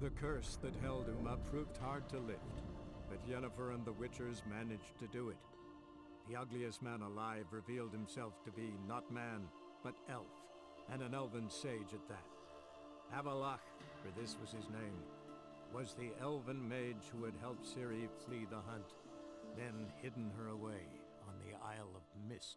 The curse that held Uma proved hard to lift, but Yennefer and the Witchers managed to do it. The ugliest man alive revealed himself to be not man, but elf, and an elven sage at that. Avalach, for this was his name, was the elven mage who had helped Ciri flee the hunt, then hidden her away on the Isle of Mists.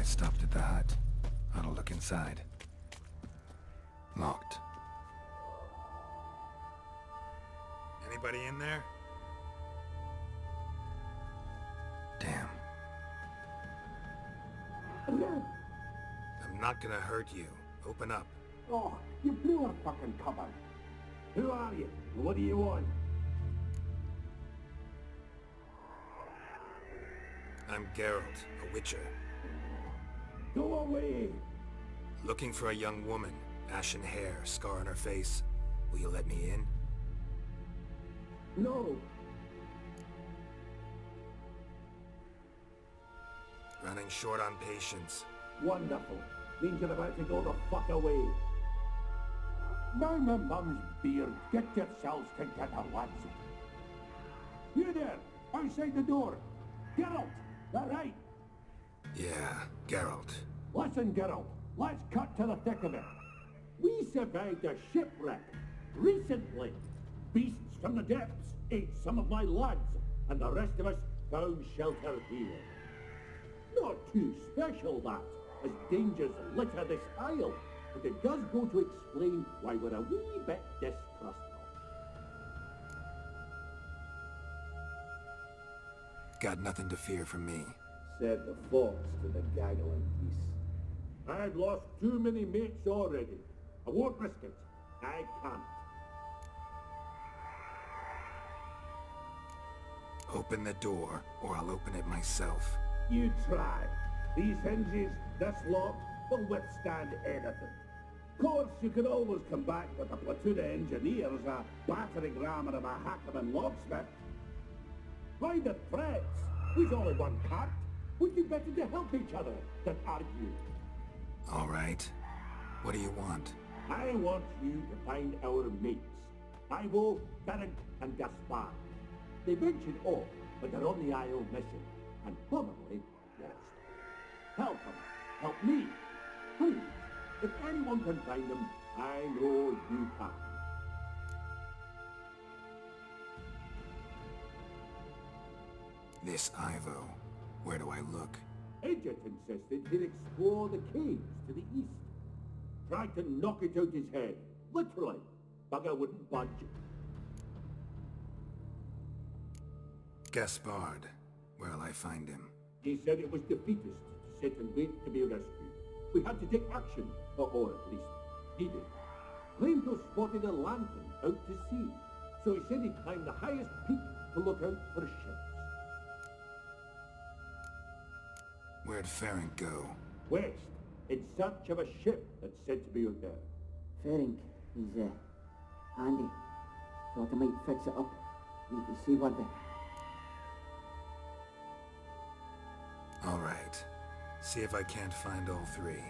Stopped at the hut. I'll look inside. Locked. Anybody in there? Damn. I'm not gonna hurt you. Open up. Oh, you blew our fucking cover. Who are you? What do you want? I'm Geralt, a witcher. Go away! Looking for a young woman. Ashen hair, scar on her face. Will you let me in? No! Running short on patience. Wonderful. Means you're about to go the fuck away. Now my mum's beard, get yourselves together, lads. You there, outside the door. Geralt, that right? Yeah, Geralt. Listen, Geralt, let's cut to the thick of it. We survived a shipwreck recently. Beasts from the depths ate some of my lads, and the rest of us found shelter here. Not too special, that, as dangers litter this isle. but it does go to explain why we're a wee bit distrustful. Got nothing to fear from me. Said the fox to the gaggling geese. I've lost too many mates already. I won't risk it. I can't. Open the door, or I'll open it myself. You try. These hinges, this lock, will withstand anything. Of course, you can always come back with a platoon of engineers, a battering ram and a hackman locksmith. Why the threats? We've only one cart. Would you better to help each other than argue? All right. What do you want? I want you to find our mates. Ivo, Ferenc, and Gaspar. They ventured off, but they're on the Isle mission, and probably lost. Help them. Help me. Please. If anyone can find them, I know you can. This Ivo. Where do I look? Agent insisted he'd explore the caves to the east. Tried to knock it out his head. Literally. Bugger wouldn't budge. Gaspard. Where'll I find him? He said it was defeatist to sit and wait to be rescued. We had to take action, or at least he did. Claimed to have spotted a lantern out to sea, so he said he'd climb the highest peak to look out for ships. Where'd Ferenc go? West, in search of a ship that's said to be out there. Ferenc, he's handy. Thought I might fix it up. Need to see what the... All right. See if I can't find all three.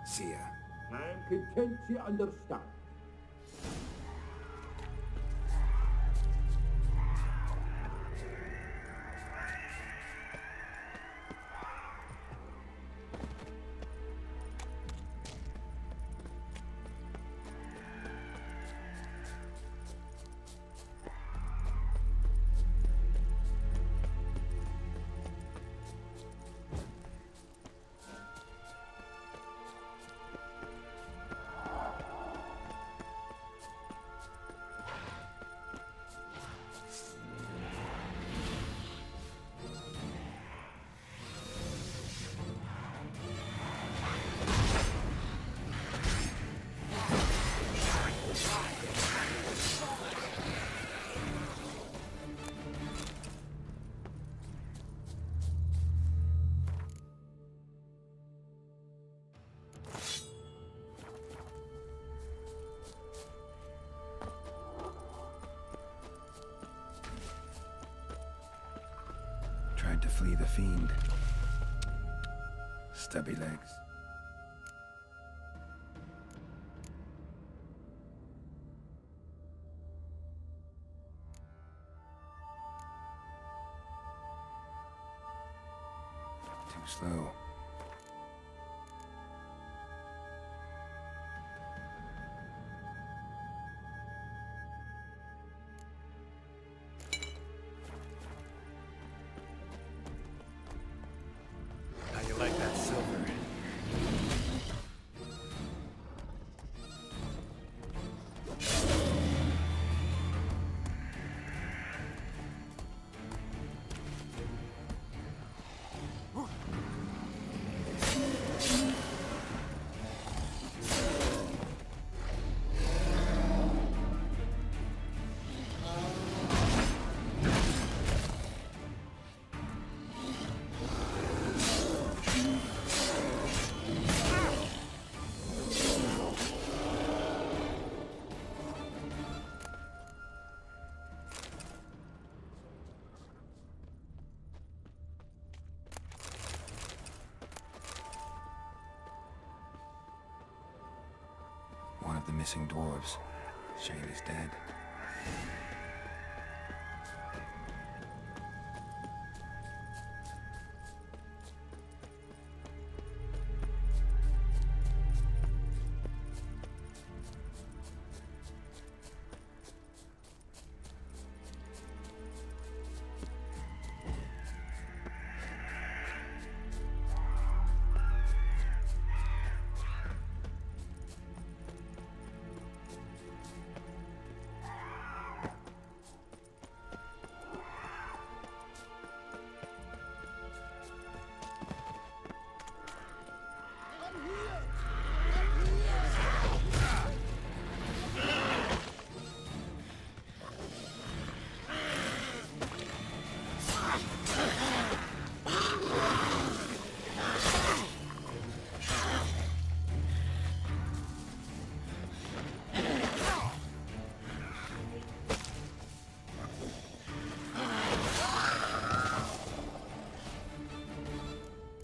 See ya. I'm content you understand. Tried to flee the fiend. Stubby legs. Too slow. How you like that silver? One of the missing dwarves. Shane is dead.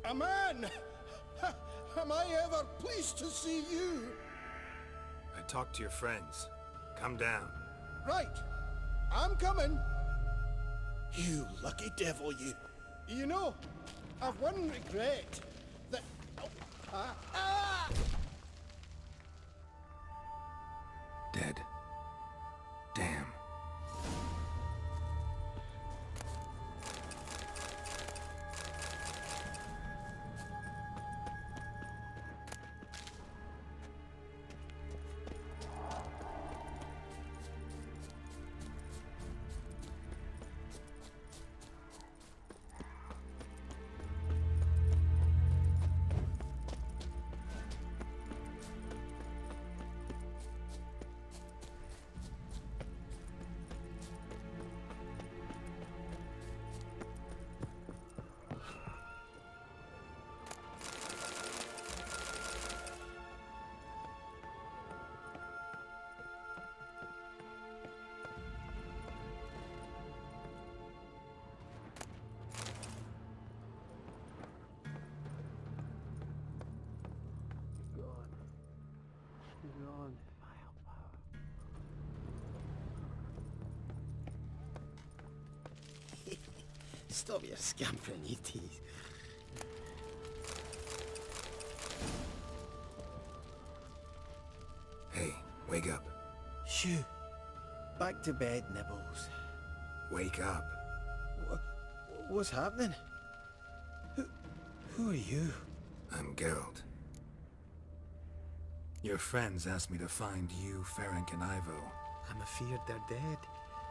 A man! Am I ever pleased to see you? I talked to your friends. Come down. Right. I'm coming. You lucky devil, you. You know, I've one regret. That... Oh, ah! Dead. Damn. Stop your scampering, you tease. Hey, wake up. Shoo. Back to bed, Nibbles. Wake up. What's happening? Who are you? I'm Geralt. Your friends asked me to find you, Ferenc, and Ivo. I'm afeard they're dead.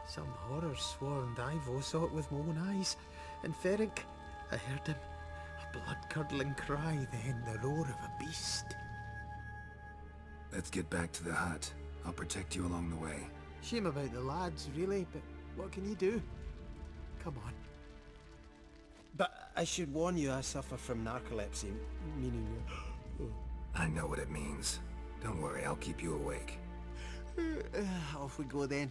Some horror swarmed Ivo, saw it with my own eyes. And Ferenc, I heard him. A blood-curdling cry, then the roar of a beast. Let's get back to the hut. I'll protect you along the way. Shame about the lads, really, but what can you do? Come on. But I should warn you, I suffer from narcolepsy, meaning... I know what it means. Don't worry, I'll keep you awake. Off we go then.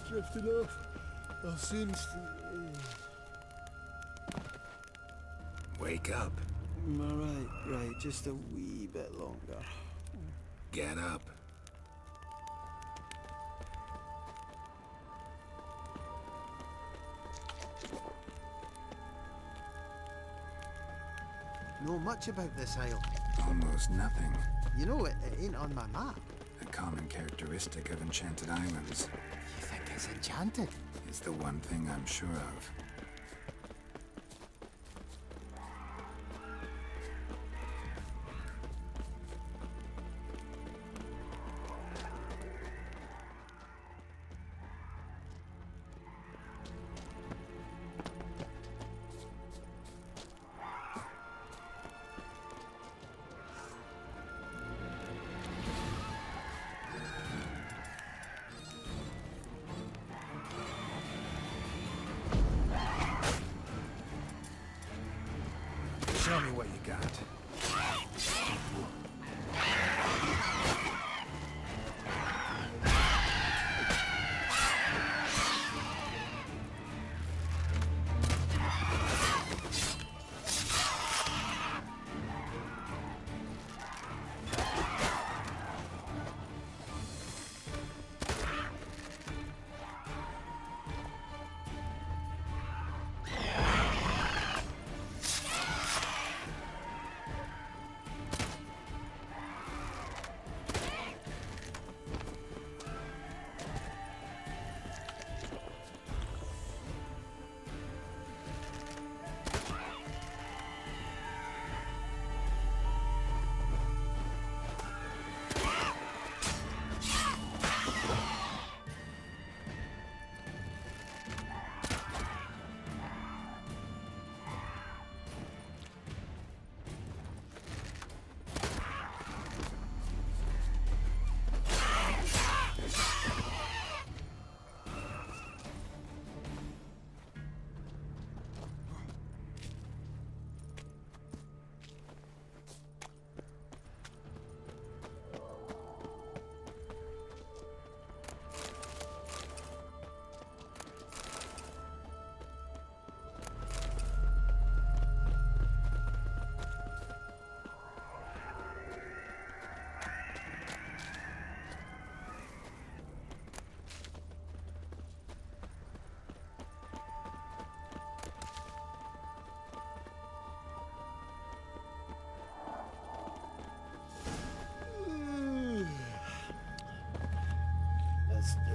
Drifting off. I'll soon Wake up. Right, just a wee bit longer. Get up. Know much about this isle. Almost nothing. You know, it ain't on my map. A common characteristic of enchanted islands. You think it's enchanted? It's the one thing I'm sure of. Show me what you got.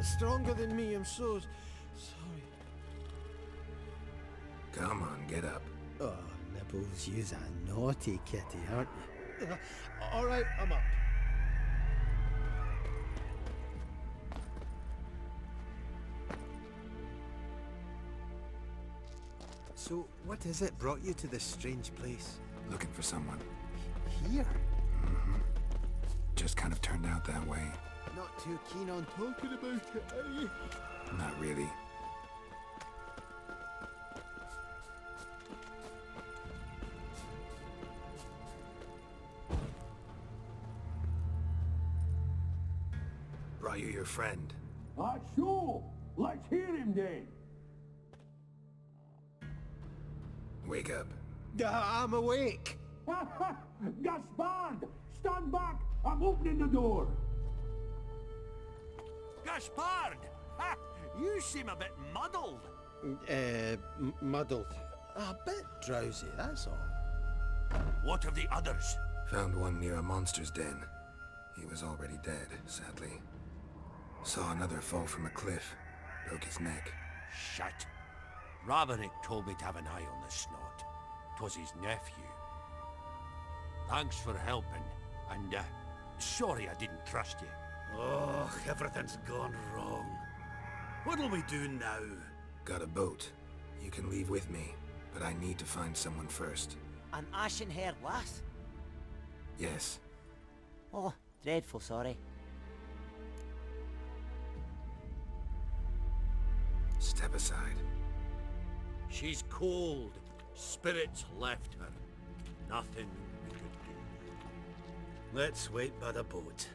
stronger than me, I'm so sorry. Come on, get up. Oh, Nibbles, you's a naughty kitty, aren't you? All right, I'm up. So, what is it brought you to this strange place? Looking for someone. Here? Just kind of turned out that way. Not too keen on talking about it, are you? Not really. Brought you your friend. Ah, sure. Let's hear him then. Wake up. I'm awake. Gaspard! Stand back! I'm opening the door! Gaspard! Ha! You seem a bit muddled. Muddled. A bit drowsy, that's all. What of the others? Found one near a monster's den. He was already dead, sadly. Saw another fall from a cliff. Broke his neck. Shit. Raverick told me to have an eye on the snot. 'Twas his nephew. Thanks for helping, and sorry I didn't trust you. Oh, everything's gone wrong. What'll we do now? Got a boat. You can leave with me, but I need to find someone first. An ashen-haired lass? Yes. Oh, dreadful sorry. Step aside. She's cold. Spirits left her. Nothing we could do. Let's wait by the boat.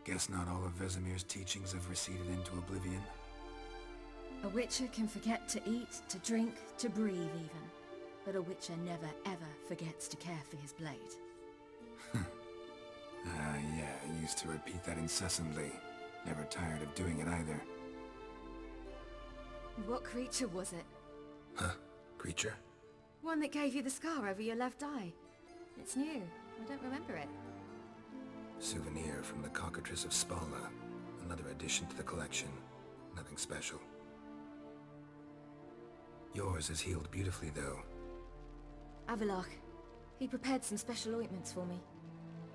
Guess not all of Vesemir's teachings have receded into oblivion. A witcher can forget to eat, to drink, to breathe even. But a witcher never ever forgets to care for his blade. Yeah, I used to repeat that incessantly. Never tired of doing it either. What creature was it? Huh? Creature? One that gave you the scar over your left eye. It's new. I don't remember it. Souvenir from the cockatrice of Spalna. Another addition to the collection. Nothing special. Yours is healed beautifully, though. Avalok. He prepared some special ointments for me.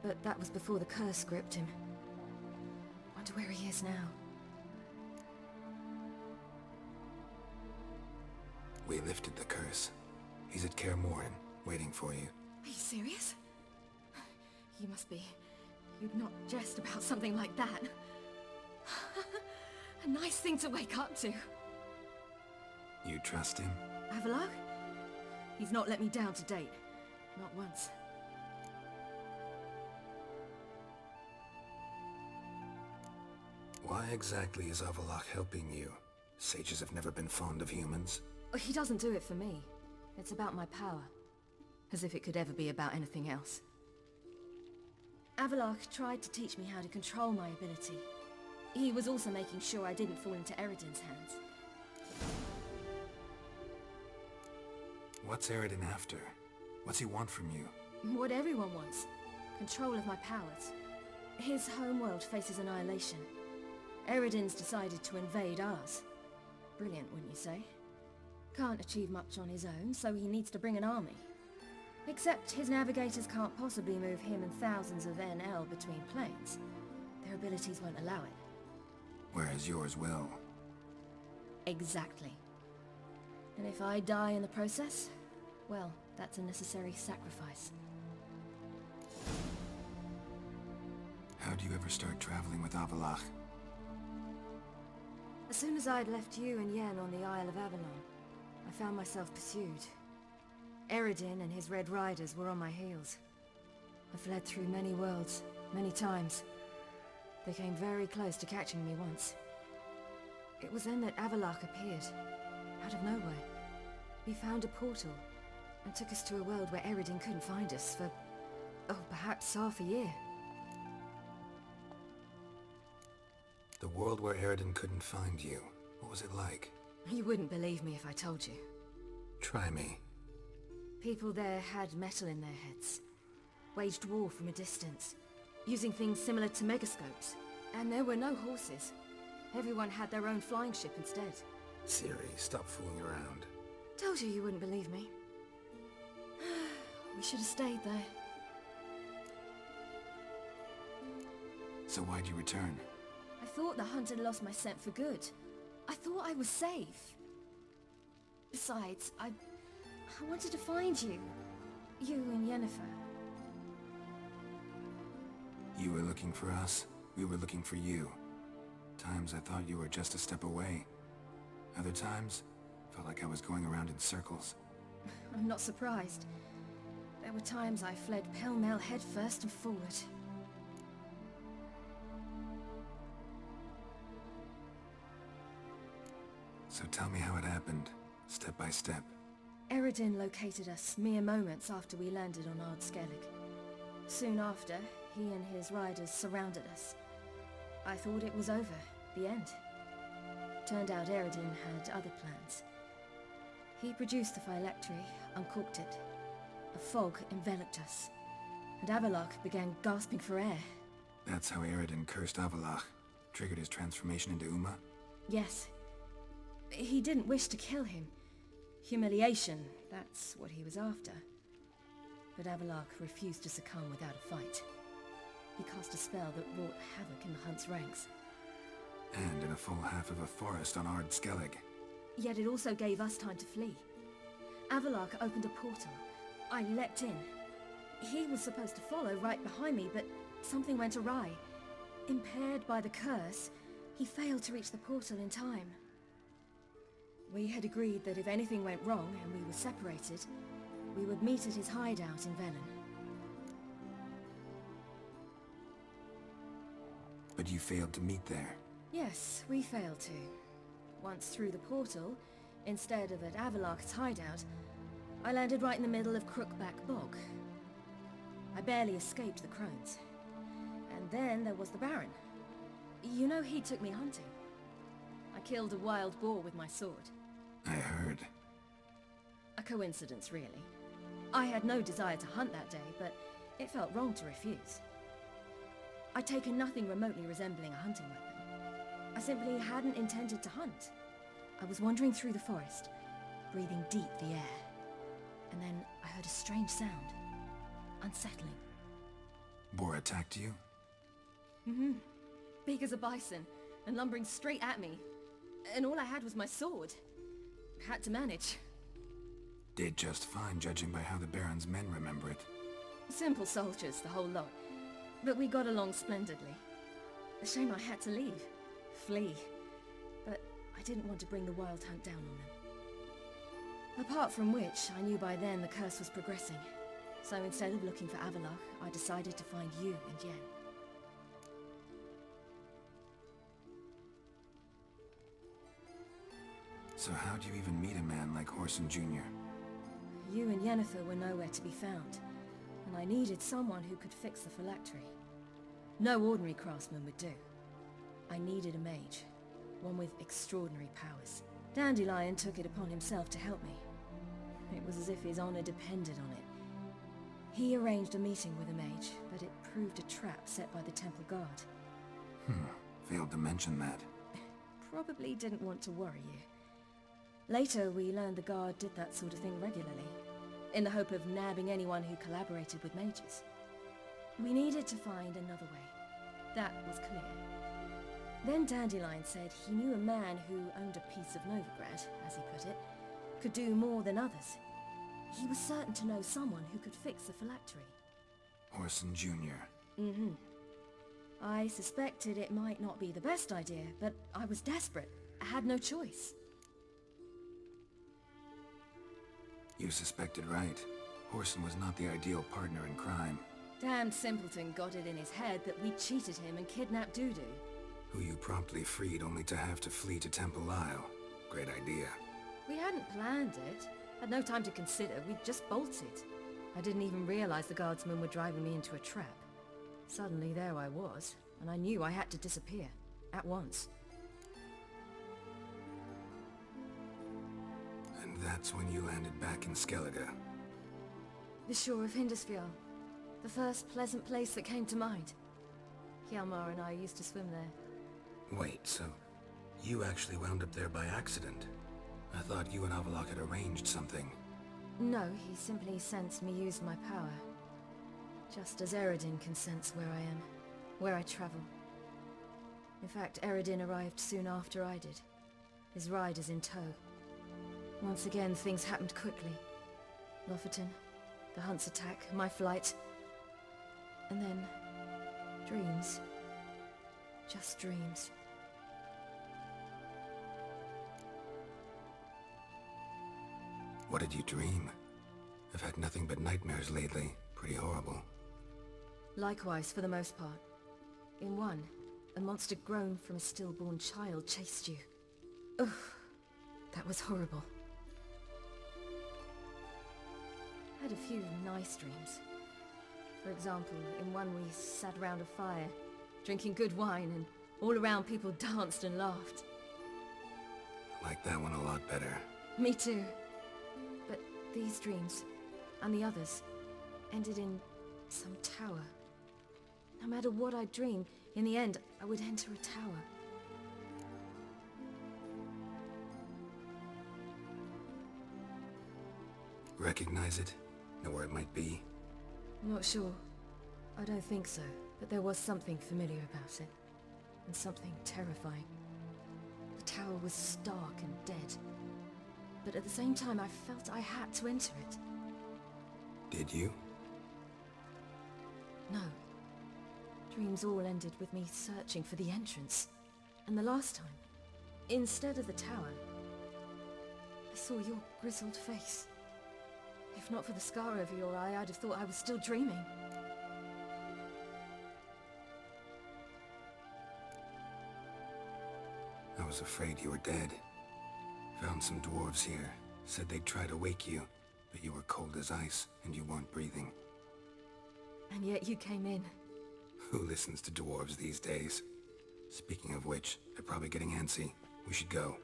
But that was before the curse gripped him. Wonder where he is now. We lifted the curse. He's at Kaer Morhen, waiting for you. Are you serious? You must be. You'd not jest about something like that. A nice thing to wake up to. You trust him? Avalok? He's not let me down to date. Not once. Why exactly is Avalok helping you? Sages have never been fond of humans. He doesn't do it for me. It's about my power. As if it could ever be about anything else. Avalok tried to teach me how to control my ability. He was also making sure I didn't fall into Eredin's hands. What's Eredin after? What's he want from you? What everyone wants. Control of my powers. His homeworld faces annihilation. Eredin's decided to invade ours. Brilliant, wouldn't you say? Can't achieve much on his own, so he needs to bring an army. Except his navigators can't possibly move him and thousands of NL between planes. Their abilities won't allow it. Whereas yours will. Exactly. And if I die in the process, well, that's a necessary sacrifice. How'd you ever start traveling with Avalok? As soon as I'd left you and Yen on the Isle of Avalon, I found myself pursued. Eredin and his Red Riders were on my heels. I fled through many worlds, many times. They came very close to catching me once. It was then that Avalok appeared, out of nowhere. He found a portal, and took us to a world where Eredin couldn't find us for, perhaps half a year. The world where Eredin couldn't find you. What was it like? You wouldn't believe me if I told you. Try me. People there had metal in their heads. Waged war from a distance, using things similar to megascopes. And there were no horses. Everyone had their own flying ship instead. Ciri, stop fooling around. Told you wouldn't believe me. We should have stayed there. So why'd you return? I thought the hunt had lost my scent for good. I thought I was safe. Besides, I wanted to find you. You and Yennefer. You were looking for us. We were looking for you. Times I thought you were just a step away. Other times, felt like I was going around in circles. I'm not surprised. There were times I fled pell-mell headfirst and forward. So tell me how it happened, step by step. Eredin located us mere moments after we landed on Ard Skellig. Soon after, he and his riders surrounded us. I thought it was over, the end. Turned out Eredin had other plans. He produced the phylactery, uncorked it. A fog enveloped us, and Avalok began gasping for air. That's how Eredin cursed Avalok, triggered his transformation into Uma? Yes. He didn't wish to kill him. Humiliation, that's what he was after. But Avalok refused to succumb without a fight. He cast a spell that wrought havoc in the hunt's ranks. And in a full half of a forest on Ard Skellig. Yet it also gave us time to flee. Avalok opened a portal. I leapt in. He was supposed to follow right behind me, but something went awry. Impaired by the curse, he failed to reach the portal in time. We had agreed that if anything went wrong and we were separated, we would meet at his hideout in Velen. But you failed to meet there. Yes, we failed to. Once through the portal, instead of at Avalok's hideout, I landed right in the middle of Crookback Bog. I barely escaped the crones. And then there was the Baron. You know, he took me hunting. I killed a wild boar with my sword. I heard. A coincidence, really. I had no desire to hunt that day, but it felt wrong to refuse. I'd taken nothing remotely resembling a hunting weapon. I simply hadn't intended to hunt. I was wandering through the forest, breathing deep the air. And then I heard a strange sound. Unsettling. Boar attacked you? Mm-hmm. Big as a bison, and lumbering straight at me. And all I had was my sword. Had to manage. Did just fine, judging by how the Baron's men remember it. Simple soldiers, the whole lot. But we got along splendidly. A shame I had to leave. Flee. But I didn't want to bring the wild hunt down on them. Apart from which, I knew by then the curse was progressing. So instead of looking for Avalok, I decided to find you and Yen. So how'd you even meet a man like Horson Jr.? You and Yennefer were nowhere to be found, and I needed someone who could fix the phylactery. No ordinary craftsman would do. I needed a mage, one with extraordinary powers. Dandelion took it upon himself to help me. It was as if his honor depended on it. He arranged a meeting with a mage, but it proved a trap set by the temple guard. Failed to mention that. Probably didn't want to worry you. Later, we learned the guard did that sort of thing regularly, in the hope of nabbing anyone who collaborated with mages. We needed to find another way. That was clear. Then Dandelion said he knew a man who owned a piece of Novigrad, as he put it, could do more than others. He was certain to know someone who could fix the phylactery. Horson Jr. Mm-hmm. I suspected it might not be the best idea, but I was desperate. I had no choice. You suspected right. Horson was not the ideal partner in crime. Damned simpleton got it in his head that we cheated him and kidnapped Dudu. Who you promptly freed only to have to flee to Temple Isle. Great idea. We hadn't planned it. Had no time to consider. We just bolted. I didn't even realize the guardsmen were driving me into a trap. Suddenly there I was, and I knew I had to disappear. At once. And that's when you landed back in Skellige. The shore of Hindisfjall. The first pleasant place that came to mind. Hjalmar and I used to swim there. Wait, so you actually wound up there by accident? I thought you and Avalok had arranged something. No, he simply sensed me use my power. Just as Eredin can sense where I am, where I travel. In fact, Eredin arrived soon after I did. His riders in tow. Once again, things happened quickly. Lofoten, the hunt's attack, my flight. And then, dreams. Just dreams. What did you dream? I've had nothing but nightmares lately. Pretty horrible. Likewise, for the most part. In one, a monster grown from a stillborn child chased you. Ugh, that was horrible. I had a few nice dreams. For example, in one we sat around a fire, drinking good wine, and all around people danced and laughed. I like that one a lot better. Me too. But these dreams, and the others, ended in some tower. No matter what I dreamed, in the end, I would enter a tower. Recognize it? Know where it might be? Not sure. I don't think so, but there was something familiar about it. And something terrifying. The tower was stark and dead. But at the same time, I felt I had to enter it. Did you? No. Dreams all ended with me searching for the entrance. And the last time, instead of the tower, I saw your grizzled face. If not for the scar over your eye, I'd have thought I was still dreaming. I was afraid you were dead. Found some dwarves here. Said they'd try to wake you, but you were cold as ice, and you weren't breathing. And yet you came in. Who listens to dwarves these days? Speaking of which, they're probably getting antsy. We should go.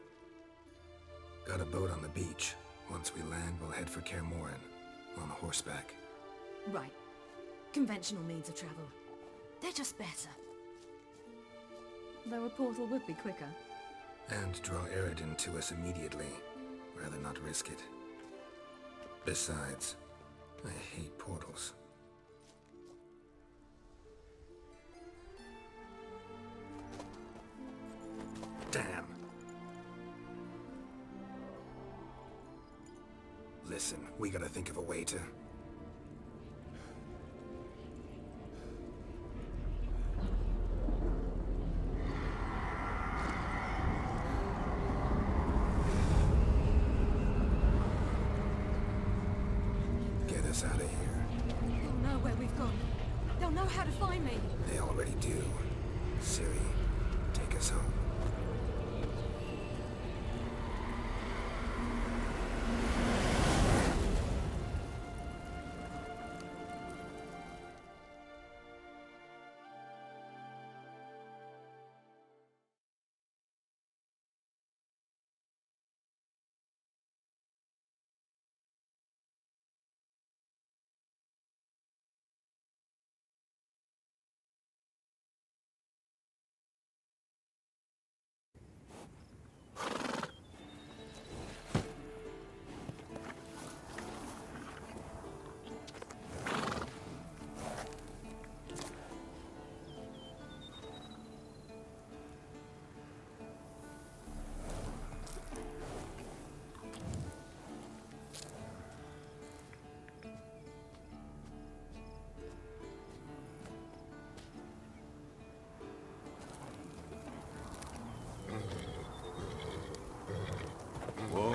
Got a boat on the beach. Once we land, we'll head for Kaer Morhen, on horseback. Right. Conventional means of travel. They're just better. Though a portal would be quicker. And draw Eredin to us immediately. Rather not risk it. Besides, I hate portals. Damn. Listen, we gotta think of a way to... get us out of here. They'll know where we've gone. They'll know how to find me. They already do. Ciri, take us home. Whoa,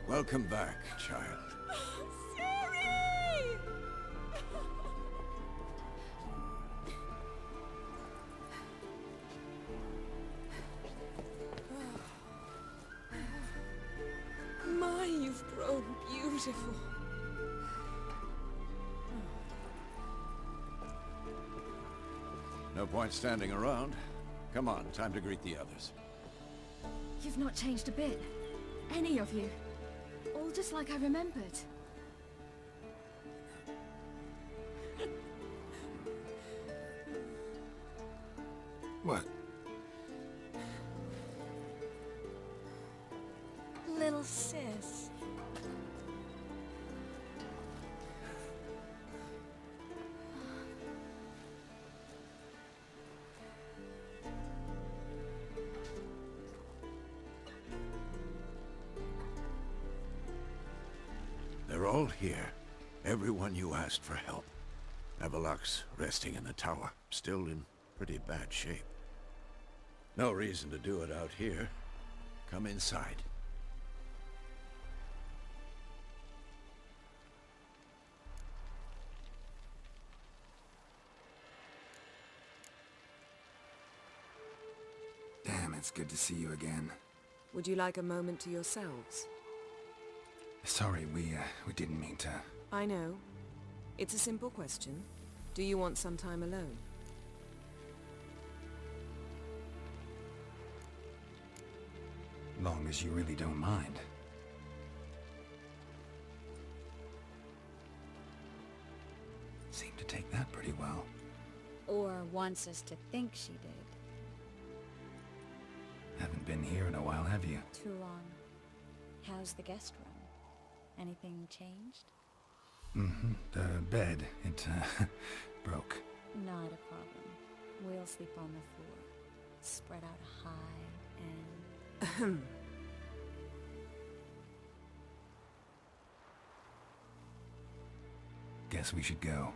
welcome back, child. Ciri! My, you've grown beautiful. No point standing around. Come on, time to greet the others. You've not changed a bit. Any of you. All just like I remembered. What? Little sis. They're all here. Everyone you asked for help. Avalok's resting in the tower, still in pretty bad shape. No reason to do it out here. Come inside. Damn, it's good to see you again. Would you like a moment to yourselves? Sorry, we didn't mean to... I know. It's a simple question. Do you want some time alone? Long as you really don't mind. Seemed to take that pretty well. Or wants us to think she did. Haven't been here in a while, have you? Too long. How's the guest room? Anything changed? Mm-hmm. The bed, it broke. Not a problem. We'll sleep on the floor. Spread out high and... Guess we should go.